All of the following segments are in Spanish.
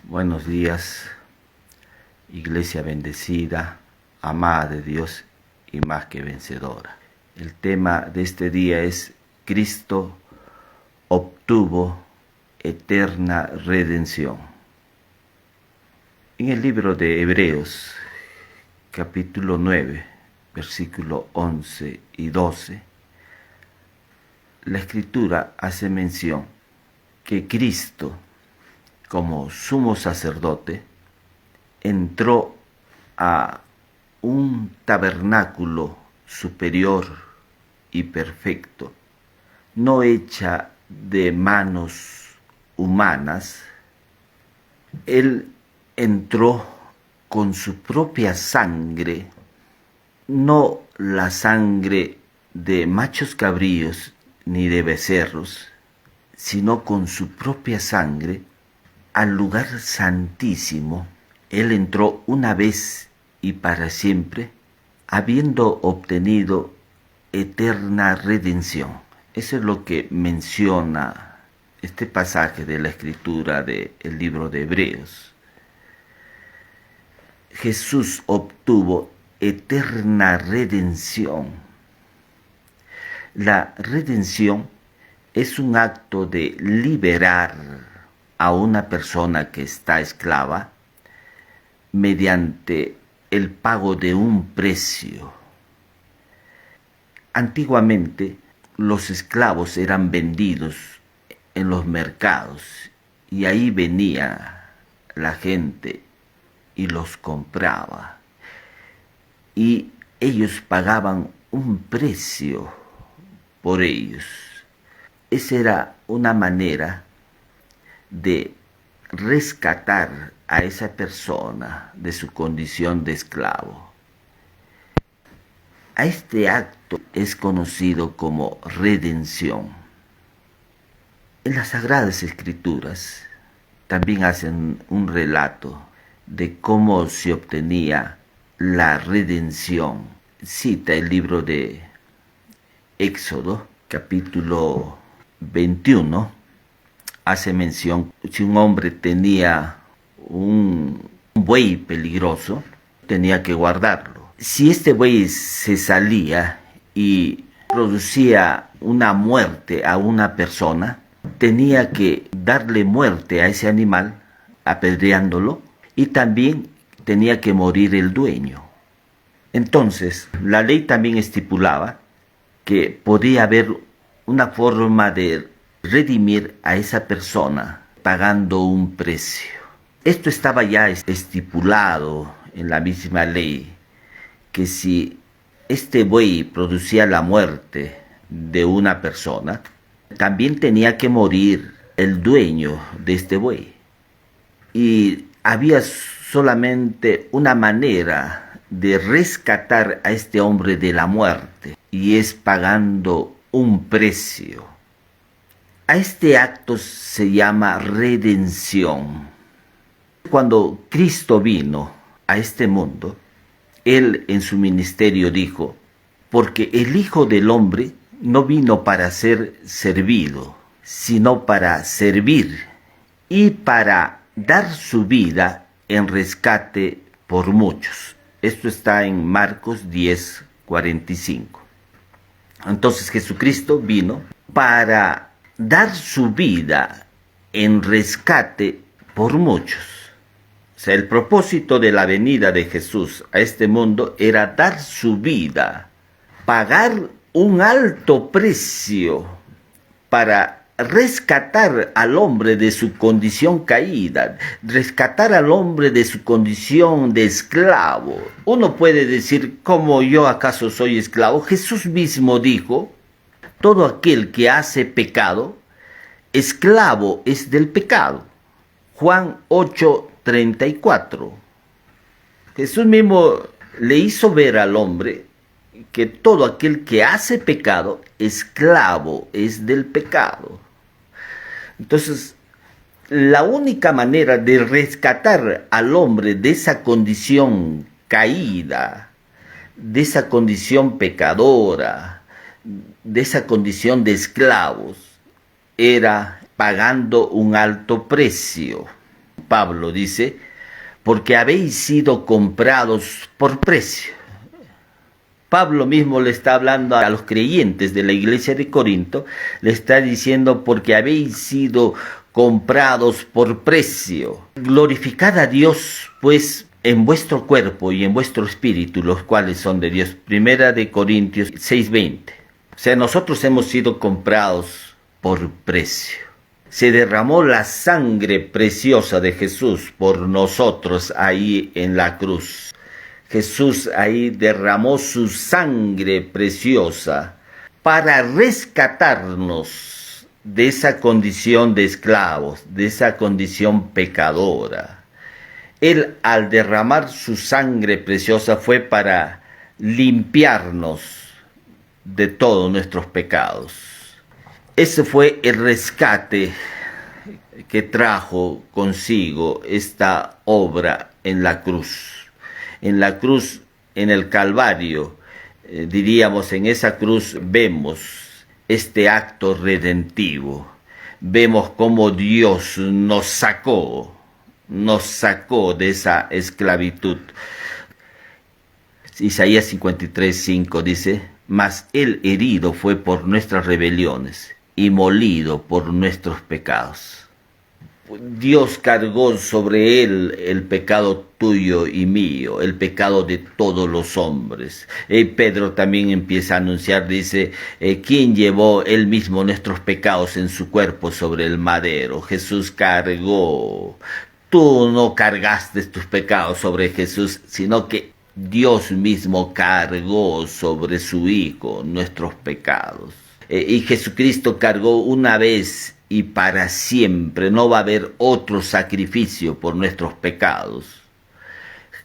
Buenos días, iglesia bendecida, amada de Dios y más que vencedora. El tema de este día es: Cristo obtuvo eterna redención. En el libro de Hebreos, capítulo 9, versículo 11 y 12, la Escritura hace mención que Cristo, como sumo sacerdote, entró a un tabernáculo superior y perfecto, no hecha de manos humanas. Él entró con su propia sangre, no la sangre de machos cabríos ni de becerros, sino con su propia sangre al lugar santísimo. Él entró una vez y para siempre, habiendo obtenido eterna redención. Eso es lo que menciona este pasaje de la Escritura del libro de Hebreos. Jesús obtuvo eterna redención. La redención es un acto de liberar a una persona que está esclava mediante el pago de un precio. Antiguamente, los esclavos eran vendidos en los mercados y ahí venía la gente y los compraba. Y ellos pagaban un precio por ellos. Esa era una manera de rescatar a esa persona de su condición de esclavo. A este acto es conocido como redención. En las Sagradas Escrituras también hacen un relato de cómo se obtenía la redención. Cita el libro de Éxodo, capítulo 21, hace mención: si un hombre tenía un buey peligroso, tenía que guardarlo. Si este buey se salía y producía una muerte a una persona, tenía que darle muerte a ese animal apedreándolo, y también tenía que morir el dueño. Entonces, la ley también estipulaba que podía haber una forma de redimir a esa persona pagando un precio. Esto estaba ya estipulado en la misma ley, que si este buey producía la muerte de una persona, también tenía que morir el dueño de este buey. Y había solamente una manera de rescatar a este hombre de la muerte, y es pagando un precio. A este acto se llama redención. Cuando Cristo vino a este mundo, Él en su ministerio dijo: porque el Hijo del Hombre no vino para ser servido, sino para servir y para dar su vida en rescate por muchos. Esto está en Marcos 10:45. Entonces Jesucristo vino para dar su vida en rescate por muchos. O sea, el propósito de la venida de Jesús a este mundo era dar su vida, pagar un alto precio para rescatar al hombre de su condición caída, rescatar al hombre de su condición de esclavo. Uno puede decir: ¿cómo yo acaso soy esclavo? Jesús mismo dijo: todo aquel que hace pecado, esclavo es del pecado. Juan 8:34. Jesús mismo le hizo ver al hombre que todo aquel que hace pecado, esclavo es del pecado. Entonces, la única manera de rescatar al hombre de esa condición caída, de esa condición pecadora, de esa condición de esclavos, era pagando un alto precio. Pablo dice, porque habéis sido comprados por precio. Pablo mismo le está hablando a los creyentes de la iglesia de Corinto, le está diciendo porque habéis sido comprados por precio. Glorificad a Dios, pues, en vuestro cuerpo y en vuestro espíritu, los cuales son de Dios. Primera de Corintios 6:20. O sea, nosotros hemos sido comprados por precio. Se derramó la sangre preciosa de Jesús por nosotros ahí en la cruz. Jesús ahí derramó su sangre preciosa para rescatarnos de esa condición de esclavos, de esa condición pecadora. Él, al derramar su sangre preciosa, fue para limpiarnos de todos nuestros pecados. Ese fue el rescate que trajo consigo esta obra en la cruz. En la cruz, en el Calvario, diríamos, en esa cruz vemos este acto redentivo. Vemos cómo Dios nos sacó de esa esclavitud. Isaías 53:5 dice, mas el herido fue por nuestras rebeliones y molido por nuestros pecados. Dios cargó sobre él el pecado tuyo y mío, el pecado de todos los hombres. Pedro también empieza a anunciar, dice, ¿quién llevó él mismo nuestros pecados en su cuerpo sobre el madero? Jesús cargó. Tú no cargaste tus pecados sobre Jesús, sino que Dios mismo cargó sobre su Hijo nuestros pecados. Y Jesucristo cargó una vez y para siempre. No va a haber otro sacrificio por nuestros pecados.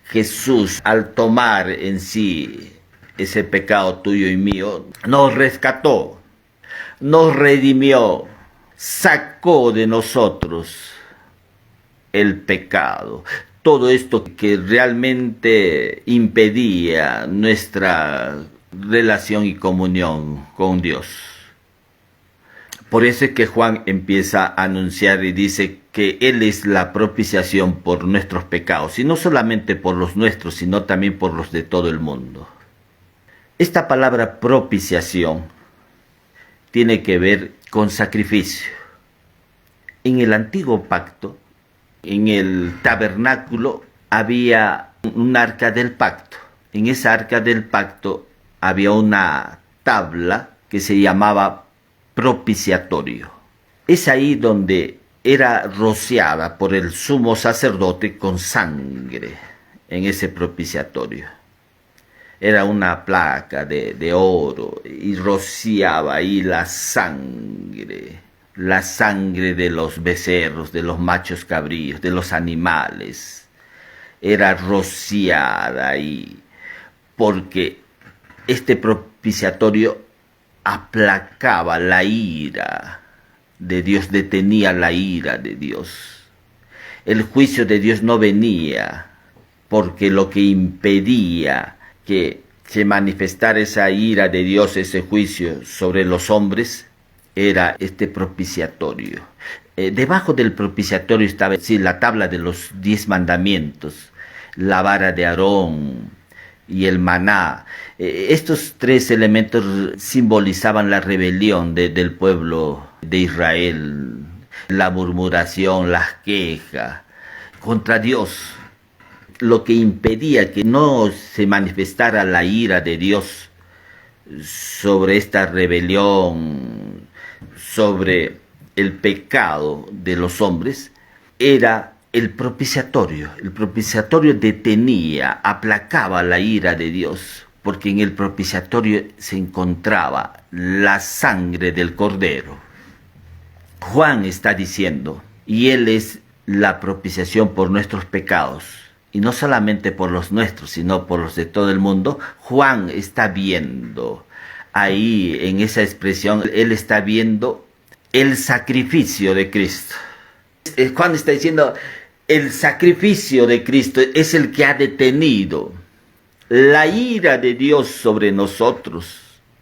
Jesús, al tomar en sí ese pecado tuyo y mío, nos rescató, nos redimió, sacó de nosotros el pecado. Todo esto que realmente impedía nuestra relación y comunión con Dios. Por eso es que Juan empieza a anunciar y dice que Él es la propiciación por nuestros pecados, y no solamente por los nuestros, sino también por los de todo el mundo. Esta palabra propiciación tiene que ver con sacrificio. En el antiguo pacto, en el tabernáculo, había un arca del pacto. En esa arca del pacto había una tabla que se llamaba propiciatorio. Es ahí donde era rociada por el sumo sacerdote con sangre, en ese propiciatorio. Era una placa de oro y rociaba ahí la sangre de los becerros, de los machos cabríos, de los animales. Era rociada ahí, porque este propiciatorio aplacaba la ira de Dios, detenía la ira de Dios. El juicio de Dios no venía, porque lo que impedía que se manifestara esa ira de Dios, ese juicio sobre los hombres, era este propiciatorio. Debajo del propiciatorio estaba la tabla de los 10 mandamientos, la vara de Aarón y el maná. Estos 3 elementos simbolizaban la rebelión del pueblo de Israel, la murmuración, las quejas contra Dios. Lo que impedía que no se manifestara la ira de Dios sobre esta rebelión, sobre el pecado de los hombres, era el propiciatorio. El propiciatorio detenía, aplacaba la ira de Dios, porque en el propiciatorio se encontraba la sangre del Cordero. Juan está diciendo, y Él es la propiciación por nuestros pecados, y no solamente por los nuestros, sino por los de todo el mundo. Juan está viendo ahí, en esa expresión, él está viendo el sacrificio de Cristo. Juan está diciendo, el sacrificio de Cristo es el que ha detenido la ira de Dios sobre nosotros.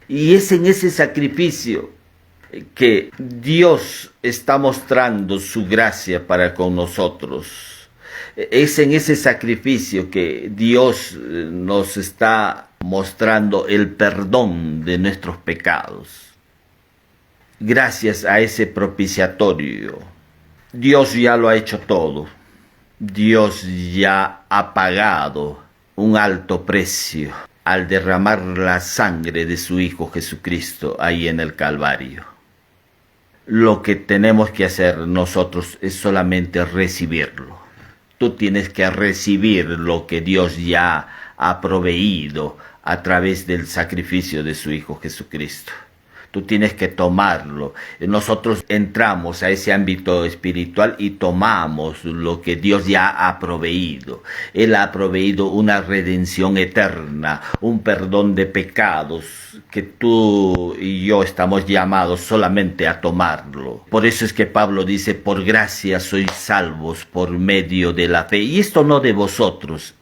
Y es en ese sacrificio que Dios está mostrando su gracia para con nosotros. Es en ese sacrificio que Dios nos está mostrando el perdón de nuestros pecados. Gracias a ese propiciatorio, Dios ya lo ha hecho todo. Dios ya ha pagado un alto precio al derramar la sangre de su Hijo Jesucristo ahí en el Calvario. Lo que tenemos que hacer nosotros es solamente recibirlo. Tú tienes que recibir lo que Dios ya ha proveído a través del sacrificio de su Hijo Jesucristo. Tú tienes que tomarlo. Nosotros entramos a ese ámbito espiritual y tomamos lo que Dios ya ha proveído. Él ha proveído una redención eterna, un perdón de pecados que tú y yo estamos llamados solamente a tomarlo. Por eso es que Pablo dice, por gracia sois salvos por medio de la fe. Y esto no de vosotros,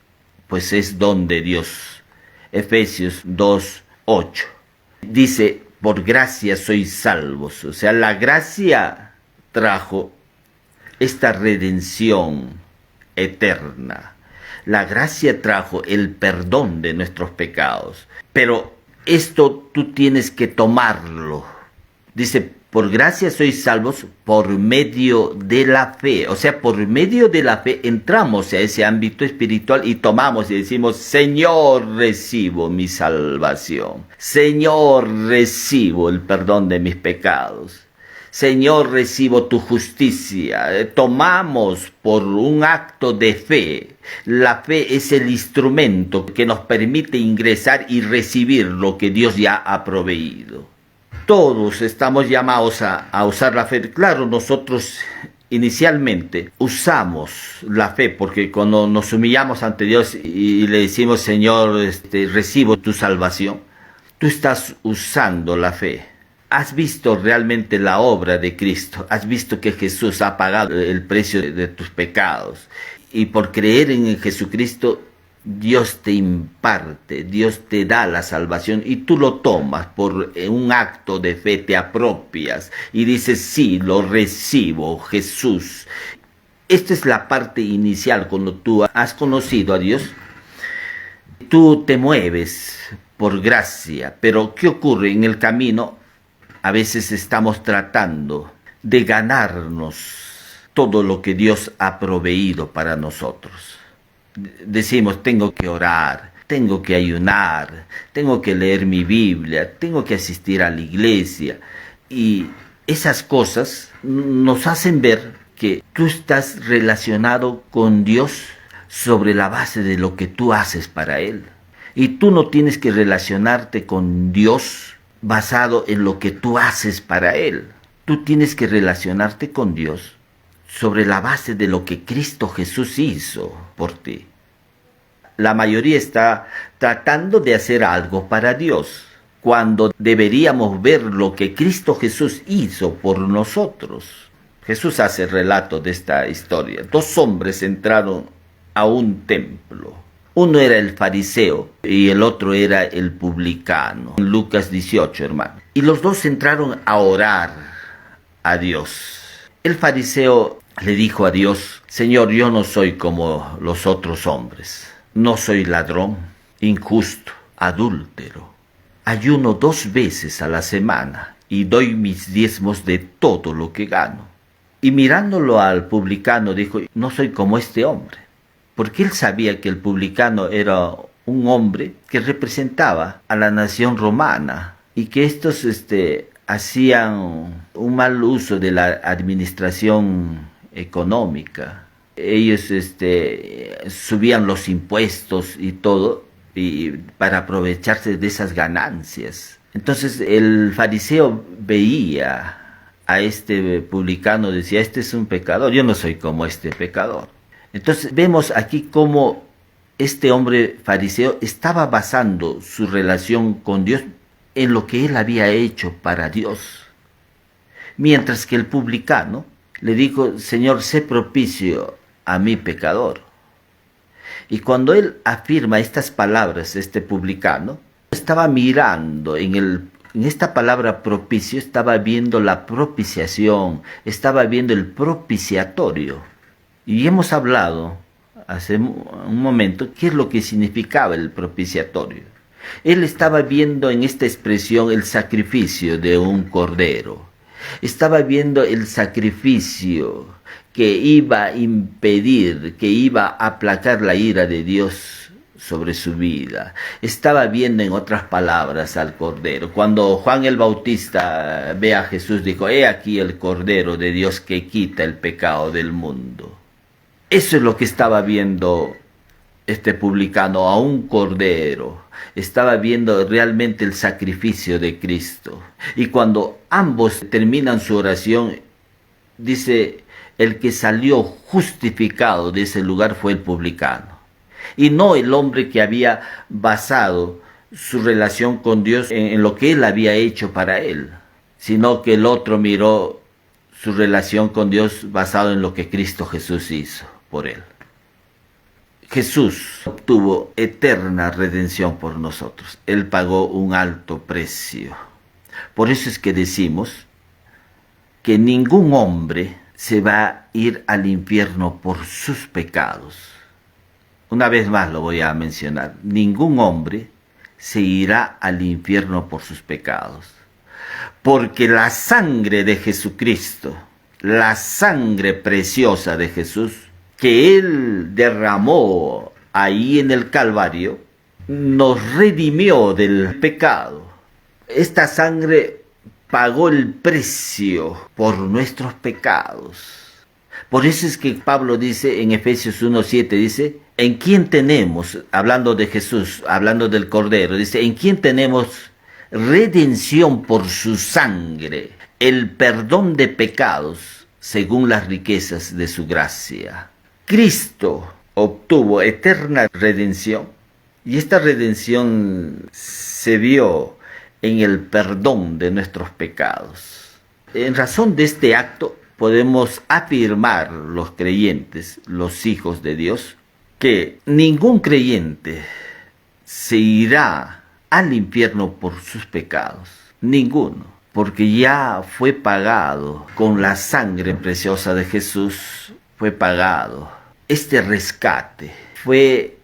pues es don de Dios. Efesios 2:8. Dice, por gracia sois salvos. O sea, la gracia trajo esta redención eterna. La gracia trajo el perdón de nuestros pecados. Pero esto tú tienes que tomarlo. Dice, por gracia sois salvos por medio de la fe. O sea, por medio de la fe entramos a ese ámbito espiritual y tomamos y decimos, Señor, recibo mi salvación. Señor, recibo el perdón de mis pecados. Señor, recibo tu justicia. Tomamos por un acto de fe. La fe es el instrumento que nos permite ingresar y recibir lo que Dios ya ha proveído. Todos estamos llamados a usar la fe. Claro, nosotros inicialmente usamos la fe porque cuando nos humillamos ante Dios y le decimos, Señor, recibo tu salvación, tú estás usando la fe. Has visto realmente la obra de Cristo, has visto que Jesús ha pagado el precio de tus pecados y por creer en Jesucristo Dios te imparte, Dios te da la salvación y tú lo tomas por un acto de fe, te apropias y dices, sí, lo recibo, Jesús. Esta es la parte inicial cuando tú has conocido a Dios. Tú te mueves por gracia, pero ¿qué ocurre en el camino? A veces estamos tratando de ganarnos todo lo que Dios ha proveído para nosotros. Decimos, tengo que orar, tengo que ayunar, tengo que leer mi Biblia, tengo que asistir a la iglesia. Y esas cosas nos hacen ver que tú estás relacionado con Dios sobre la base de lo que tú haces para Él. Y tú no tienes que relacionarte con Dios basado en lo que tú haces para Él. Tú tienes que relacionarte con Dios sobre la base de lo que Cristo Jesús hizo por ti. La mayoría está tratando de hacer algo para Dios, cuando deberíamos ver lo que Cristo Jesús hizo por nosotros. Jesús hace relato de esta historia. 2 hombres entraron a un templo. Uno era el fariseo y el otro era el publicano. En Lucas 18, hermano. Y los dos entraron a orar a Dios. El fariseo le dijo a Dios, Señor, yo no soy como los otros hombres. No soy ladrón, injusto, adúltero. Ayuno 2 veces a la semana y doy mis diezmos de todo lo que gano. Y mirándolo al publicano dijo, no soy como este hombre. Porque él sabía que el publicano era un hombre que representaba a la nación romana y que estos hacían un mal uso de la administración económica. Ellos subían los impuestos y todo y para aprovecharse de esas ganancias. Entonces el fariseo veía a este publicano, decía, este es un pecador, yo no soy como este pecador. Entonces vemos aquí cómo este hombre fariseo estaba basando su relación con Dios en lo que él había hecho para Dios. Mientras que el publicano le dijo, Señor, sé propicio a mi pecador. Y cuando él afirma estas palabras, este publicano, estaba mirando en el En esta palabra propicio estaba viendo la propiciación, estaba viendo el propiciatorio. Y hemos hablado hace un momento qué es lo que significaba el propiciatorio. Él estaba viendo en esta expresión el sacrificio de un cordero. Estaba viendo el sacrificio que iba a impedir, que iba a aplacar la ira de Dios sobre su vida. Estaba viendo, en otras palabras, al Cordero. Cuando Juan el Bautista ve a Jesús, dijo: he aquí el Cordero de Dios que quita el pecado del mundo. Eso es lo que estaba viendo este publicano, a un Cordero. Estaba viendo realmente el sacrificio de Cristo. Y cuando ambos terminan su oración, dice: el que salió justificado de ese lugar fue el publicano. Y no el hombre que había basado su relación con Dios en lo que él había hecho para él, sino que el otro miró su relación con Dios basado en lo que Cristo Jesús hizo por él. Jesús obtuvo eterna redención por nosotros. Él pagó un alto precio. Por eso es que decimos que ningún hombre se va a ir al infierno por sus pecados. Una vez más lo voy a mencionar. Ningún hombre se irá al infierno por sus pecados. Porque la sangre de Jesucristo, la sangre preciosa de Jesús, que Él derramó ahí en el Calvario, nos redimió del pecado. Esta sangre pagó el precio por nuestros pecados. Por eso es que Pablo dice en Efesios 1:7, dice: ¿en quién tenemos, hablando de Jesús, hablando del Cordero, dice: ¿en quién tenemos redención por su sangre, el perdón de pecados, según las riquezas de su gracia? Cristo obtuvo eterna redención, y esta redención se vio en el perdón de nuestros pecados. En razón de este acto, podemos afirmar los creyentes, los hijos de Dios, que ningún creyente se irá al infierno por sus pecados. Ninguno. Porque ya fue pagado con la sangre preciosa de Jesús. Fue pagado. Este rescate fue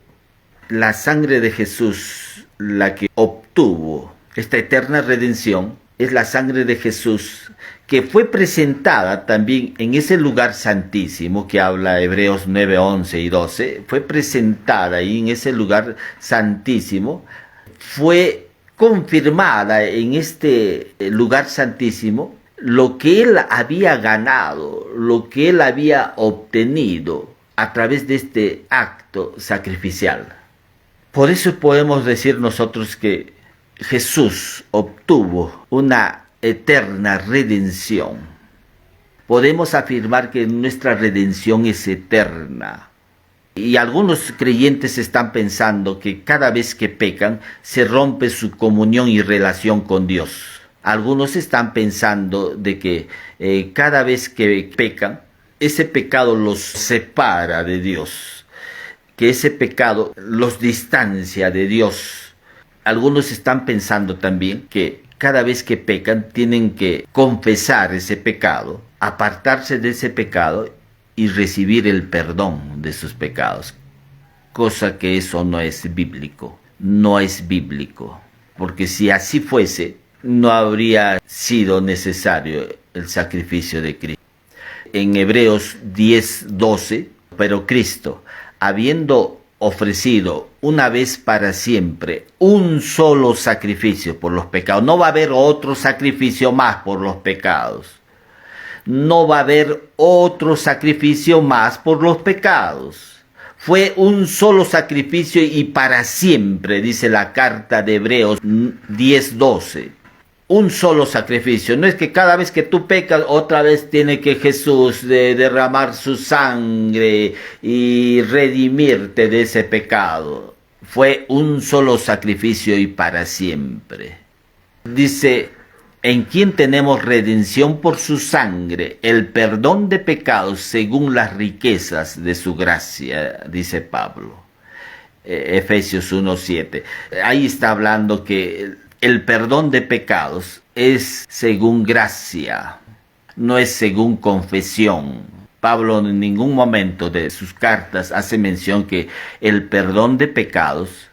la sangre de Jesús la que obtuvo esta eterna redención. Es la sangre de Jesús que fue presentada también en ese lugar santísimo que habla Hebreos 9, 11 y 12. Fue presentada ahí en ese lugar santísimo. Fue confirmada en este lugar santísimo lo que él había ganado, lo que él había obtenido a través de este acto sacrificial. Por eso podemos decir nosotros que Jesús obtuvo una eterna redención. Podemos afirmar que nuestra redención es eterna. Y algunos creyentes están pensando que cada vez que pecan se rompe su comunión y relación con Dios. Algunos están pensando de que cada vez que pecan, ese pecado los separa de Dios, que ese pecado los distancia de Dios. Algunos están pensando también que cada vez que pecan tienen que confesar ese pecado, apartarse de ese pecado y recibir el perdón de sus pecados. Cosa que eso no es bíblico. No es bíblico. Porque si así fuese, no habría sido necesario el sacrificio de Cristo. En Hebreos 10:12, pero Cristo, habiendo ofrecido una vez para siempre un solo sacrificio por los pecados. No va a haber otro sacrificio más por los pecados. No va a haber otro sacrificio más por los pecados. Fue un solo sacrificio y para siempre, dice la carta de Hebreos 10:12. Un solo sacrificio. No es que cada vez que tú pecas, otra vez tiene que Jesús derramar su sangre y redimirte de ese pecado. Fue un solo sacrificio y para siempre. Dice: en quien tenemos redención por su sangre, el perdón de pecados según las riquezas de su gracia, dice Pablo. Efesios 1:7. Ahí está hablando que el perdón de pecados es según gracia, no es según confesión. Pablo en ningún momento de sus cartas hace mención que el perdón de pecados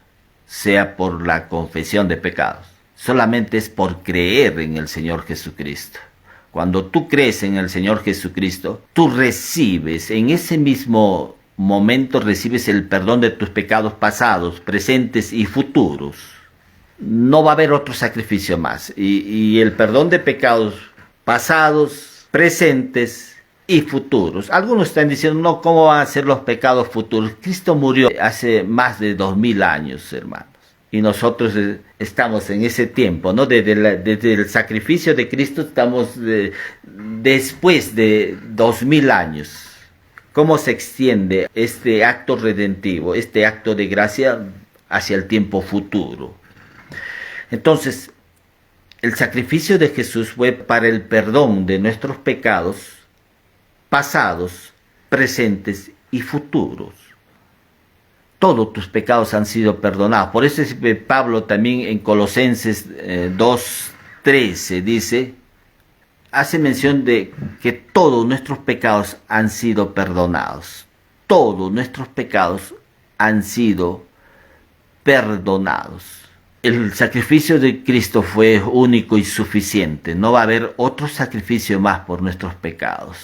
sea por la confesión de pecados. Solamente es por creer en el Señor Jesucristo. Cuando tú crees en el Señor Jesucristo, tú recibes, en ese mismo momento recibes el perdón de tus pecados pasados, presentes y futuros. No va a haber otro sacrificio más. Y el perdón de pecados pasados, presentes y futuros. Algunos están diciendo, no, ¿cómo van a ser los pecados futuros? Cristo murió hace más de 2000 años, hermanos. Y nosotros estamos en ese tiempo, ¿no? Desde el sacrificio de Cristo estamos después de 2000 años. ¿Cómo se extiende este acto redentivo, este acto de gracia hacia el tiempo futuro? Entonces, el sacrificio de Jesús fue para el perdón de nuestros pecados pasados, presentes y futuros. Todos tus pecados han sido perdonados. Por eso Pablo también en Colosenses 2:13 dice, hace mención de que todos nuestros pecados han sido perdonados. Todos nuestros pecados han sido perdonados. El sacrificio de Cristo fue único y suficiente. No va a haber otro sacrificio más por nuestros pecados.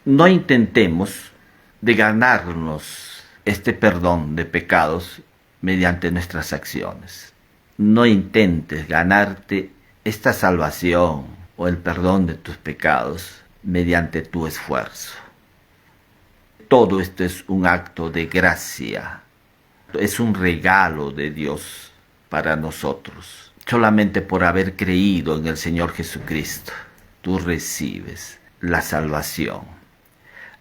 No intentemos de ganarnos este perdón de pecados mediante nuestras acciones. No intentes ganarte esta salvación o el perdón de tus pecados mediante tu esfuerzo. Todo esto es un acto de gracia. Es un regalo de Dios para nosotros. Solamente por haber creído en el Señor Jesucristo, tú recibes la salvación.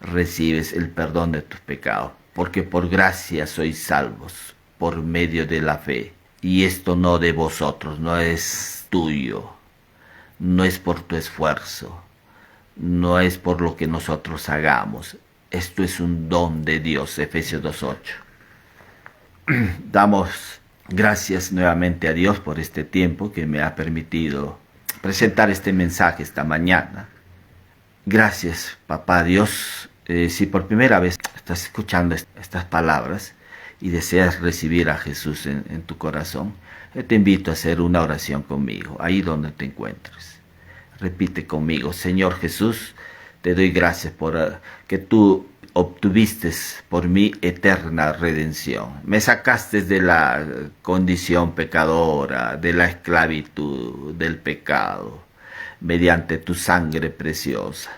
Recibes el perdón de tus pecados. Porque por gracia sois salvos, por medio de la fe. Y esto no de vosotros, no es tuyo, no es por tu esfuerzo, no es por lo que nosotros hagamos. Esto es un don de Dios, Efesios 2:8. Damos gracias nuevamente a Dios por este tiempo que me ha permitido presentar este mensaje esta mañana. Gracias, Papá Dios. Si por primera vez estás escuchando estas palabras y deseas recibir a Jesús en tu corazón, yo te invito a hacer una oración conmigo, ahí donde te encuentres. Repite conmigo: Señor Jesús, te doy gracias por que tú obtuviste por mí eterna redención. Me sacaste de la condición pecadora, de la esclavitud, del pecado, mediante tu sangre preciosa.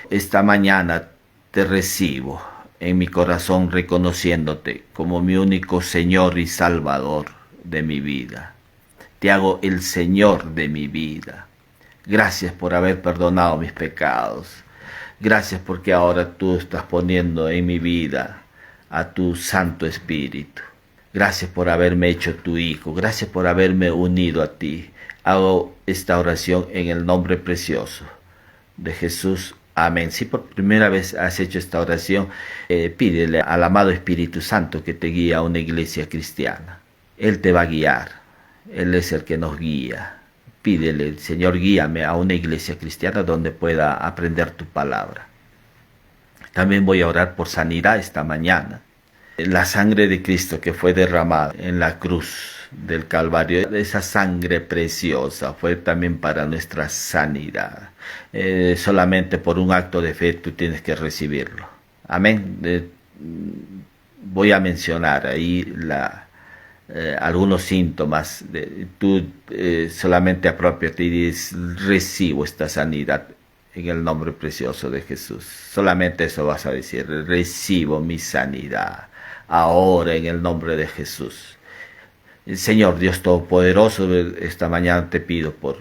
Esta mañana te recibo en mi corazón reconociéndote como mi único Señor y Salvador de mi vida. Te hago el Señor de mi vida. Gracias por haber perdonado mis pecados. Gracias porque ahora tú estás poniendo en mi vida a tu Santo Espíritu. Gracias por haberme hecho tu Hijo. Gracias por haberme unido a ti. Hago esta oración en el nombre precioso de Jesús. Amén. Si por primera vez has hecho esta oración, pídele al amado Espíritu Santo que te guíe a una iglesia cristiana. Él te va a guiar. Él es el que nos guía. Pídele: Señor, guíame a una iglesia cristiana donde pueda aprender tu palabra. También voy a orar por sanidad esta mañana. La sangre de Cristo que fue derramada en la cruz del Calvario, esa sangre preciosa fue también para nuestra sanidad. Solamente por un acto de fe tú tienes que recibirlo. Amén. Voy a mencionar ahí algunos síntomas. Tú solamente apropiate y dices: recibo esta sanidad en el nombre precioso de Jesús. Solamente eso vas a decir: recibo mi sanidad ahora en el nombre de Jesús. Señor Dios Todopoderoso, esta mañana te pido por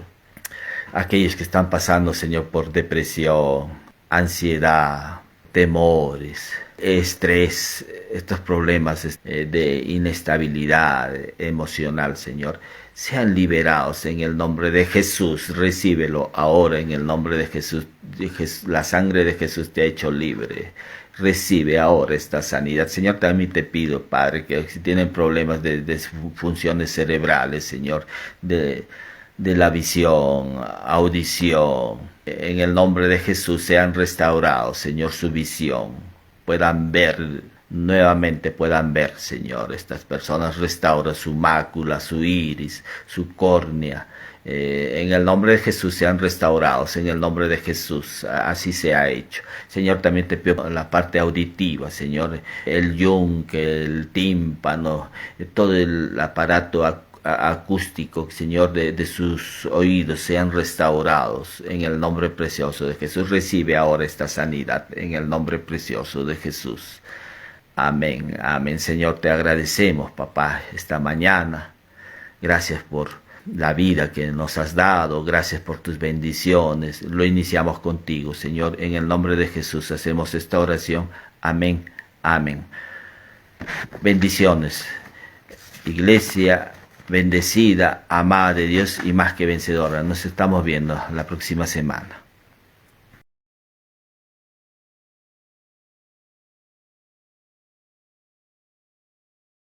aquellos que están pasando, Señor, por depresión, ansiedad, temores, estrés, estos problemas de inestabilidad emocional, Señor, sean liberados en el nombre de Jesús. Recíbelo ahora en el nombre de Jesús. La sangre de Jesús te ha hecho libre. recibe ahora esta sanidad. Señor, también te pido, Padre, que si tienen problemas de funciones cerebrales, Señor, de la visión, audición, en el nombre de Jesús sean restaurados, Señor, su visión, puedan ver nuevamente, puedan ver, Señor, estas personas, restaura su mácula, su iris, su córnea, en el nombre de Jesús sean restaurados, en el nombre de Jesús, así se ha hecho. Señor, también te pido la parte auditiva, Señor, el yunque, el tímpano, todo el aparato acústico, Señor, de sus oídos sean restaurados en el nombre precioso de Jesús. Recibe ahora esta sanidad en el nombre precioso de Jesús. Amén, amén. Señor, te agradecemos, papá, esta mañana. Gracias por la vida que nos has dado, gracias por tus bendiciones. Lo iniciamos contigo, Señor, en el nombre de Jesús hacemos esta oración. Amén, amén. Bendiciones. Iglesia bendecida, amada de Dios y más que vencedora. Nos estamos viendo la próxima semana.